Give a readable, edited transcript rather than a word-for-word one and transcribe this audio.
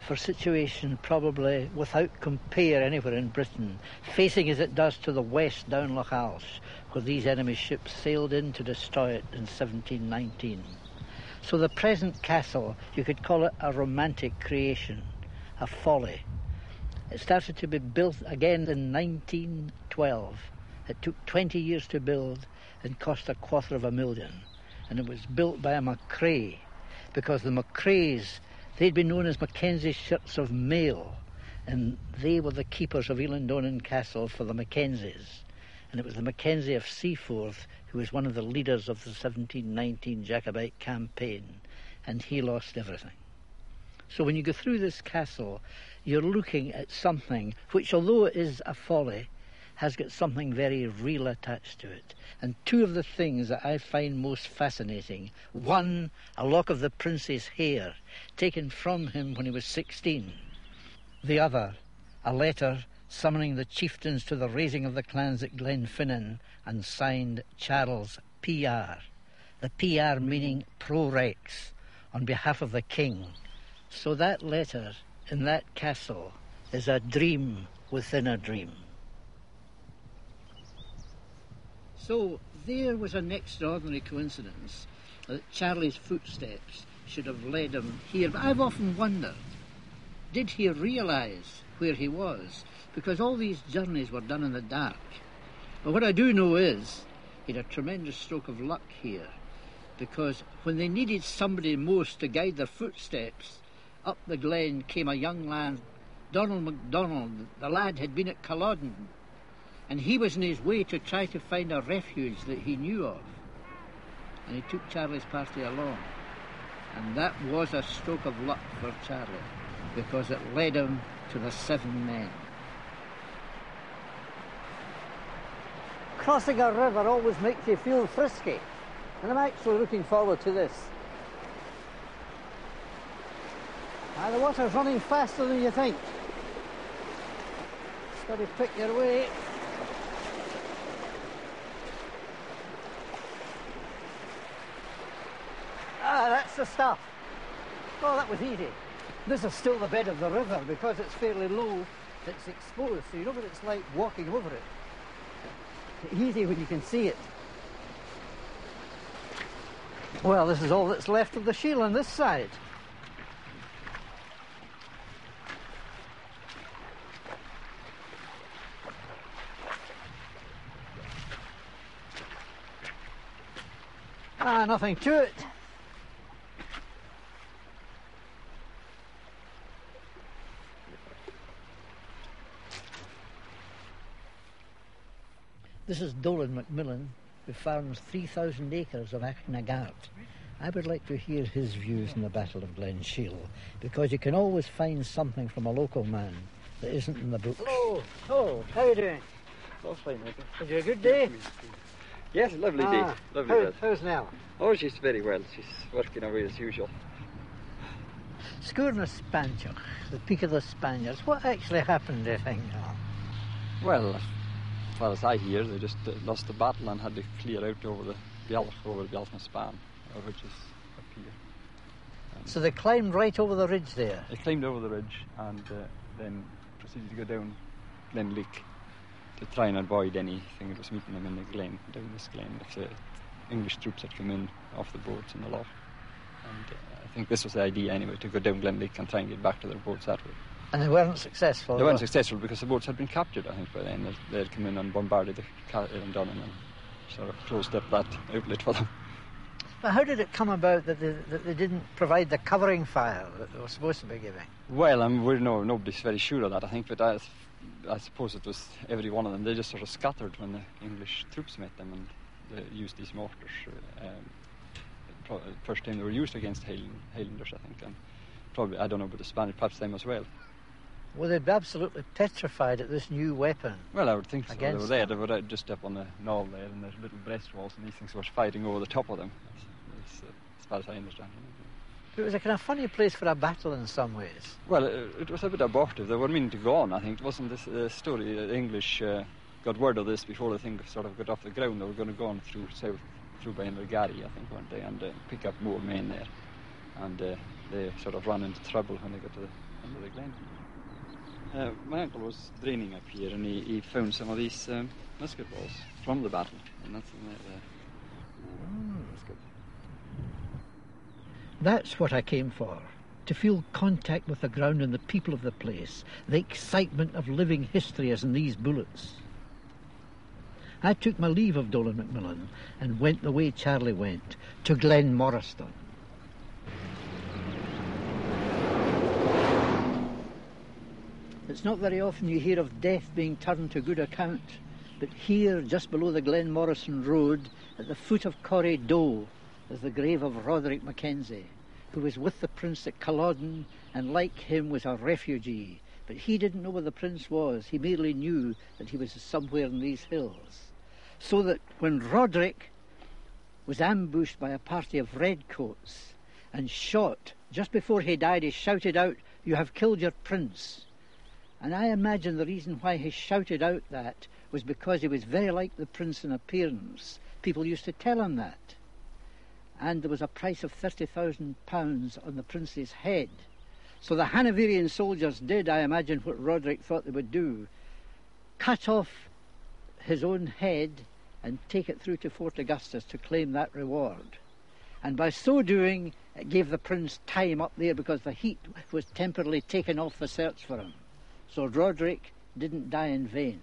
for a situation probably without compare anywhere in Britain, facing as it does to the west down Loch Alsh, where these enemy ships sailed in to destroy it in 1719. So the present castle, you could call it a romantic creation, a folly. It started to be built again in 1912. It took 20 years to build and cost $250,000. And it was built by a McCrae, because the McCraes, they'd been known as Mackenzie's shirts of mail, and they were the keepers of Elandonan Castle for the Mackenzies. And it was the Mackenzie of Seaforth who was one of the leaders of the 1719 Jacobite campaign, and he lost everything. So when you go through this castle, you're looking at something which, although it is a folly, has got something very real attached to it. And two of the things that I find most fascinating: one, a lock of the prince's hair taken from him when he was 16. The other, a letter summoning the chieftains to the raising of the clans at Glenfinnan, and signed Charles PR. The PR meaning pro-Rex, on behalf of the king. So that letter in that castle is a dream within a dream. So there was an extraordinary coincidence that Charlie's footsteps should have led him here. But I've often wondered, did he realise where he was? Because all these journeys were done in the dark. But what I do know is he had a tremendous stroke of luck here, because when they needed somebody most to guide their footsteps, up the glen came a young lad, Donald MacDonald. The lad had been at Culloden, and he was on his way to try to find a refuge that he knew of. And he took Charlie's party along. And that was a stroke of luck for Charlie, because it led him to the 7 men. Crossing a river always makes you feel frisky, and I'm actually looking forward to this. The water's running faster than you think. Just got to pick your way. That's the stuff. Oh, that was easy. This is still the bed of the river. Because it's fairly low, it's exposed, so you know what it's like walking over it. It's easy when you can see it. Well, this is all that's left of the shield on this side. Nothing to it. This is Dolan Macmillan, who farms 3,000 acres of Achnagart. I would like to hear his views on the Battle of Glen Shiel, because you can always find something from a local man that isn't in the books. Hello. Oh, how are you doing? Oh, fine, thank you. Had you a good day? Yes, lovely day. Lovely day. How's Nell? Oh, she's very well. She's working away as usual. Sgurna Spaniard, the peak of the Spaniards. What actually happened, do you think? Well, as far as I hear, they just lost the battle and had to clear out over the Bjalch, over the Bjalch span, which is up here. So they climbed right over the ridge there? They climbed over the ridge and then proceeded to go down Glen Lick to try and avoid anything that was meeting them in the glen, down this glen. If the English troops had come in off the boats in the loch. And I think this was the idea anyway, to go down Glen Lick and try and get back to their boats that way. And they weren't successful? They weren't successful because the boats had been captured, I think, by then. They had come in and bombarded the Elandonan and sort of closed up that outlet for them. But how did it come about that they didn't provide the covering fire that they were supposed to be giving? Well, nobody's very sure of that, I think, but I suppose it was every one of them. They just sort of scattered when the English troops met them, and they used these mortars. First time they were used against Highlanders, I think, and probably, I don't know, but the Spanish, perhaps them as well. Well, they'd be absolutely petrified at this new weapon. Well, I would think so. They were just up on the knoll there, and there's little breastwalls, and these things were fighting over the top of them, as far as I understand. It was a kind of funny place for a battle in some ways. Well, it was a bit abortive. They were meaning to go on, I think. It wasn't this story. The English got word of this before the thing sort of got off the ground. They were going to go on through south, through by Invergary, I think, weren't they, and pick up more men there. And they sort of ran into trouble when they got to the under the glen. My uncle was draining up here, and he found some of these musket balls from the battle, and that's in there. That's good. That's what I came for, to feel contact with the ground and the people of the place, the excitement of living history as in these bullets. I took my leave of Dolan Macmillan and went the way Charlie went, to Glen Morriston. It's not very often you hear of death being turned to good account, but here, just below the Glen Morriston Road, at the foot of Corrie Doe, is the grave of Roderick Mackenzie, who was with the Prince at Culloden and, like him, was a refugee. But he didn't know where the Prince was. He merely knew that he was somewhere in these hills. So that when Roderick was ambushed by a party of redcoats and shot, just before he died, he shouted out, "You have killed your Prince." And I imagine the reason why he shouted out that was because he was very like the Prince in appearance. People used to tell him that. And there was a price of £30,000 on the Prince's head. So the Hanoverian soldiers did, I imagine, what Roderick thought they would do: cut off his own head and take it through to Fort Augustus to claim that reward. And by so doing, it gave the Prince time up there because the heat was temporarily taken off the search for him. So Roderick didn't die in vain.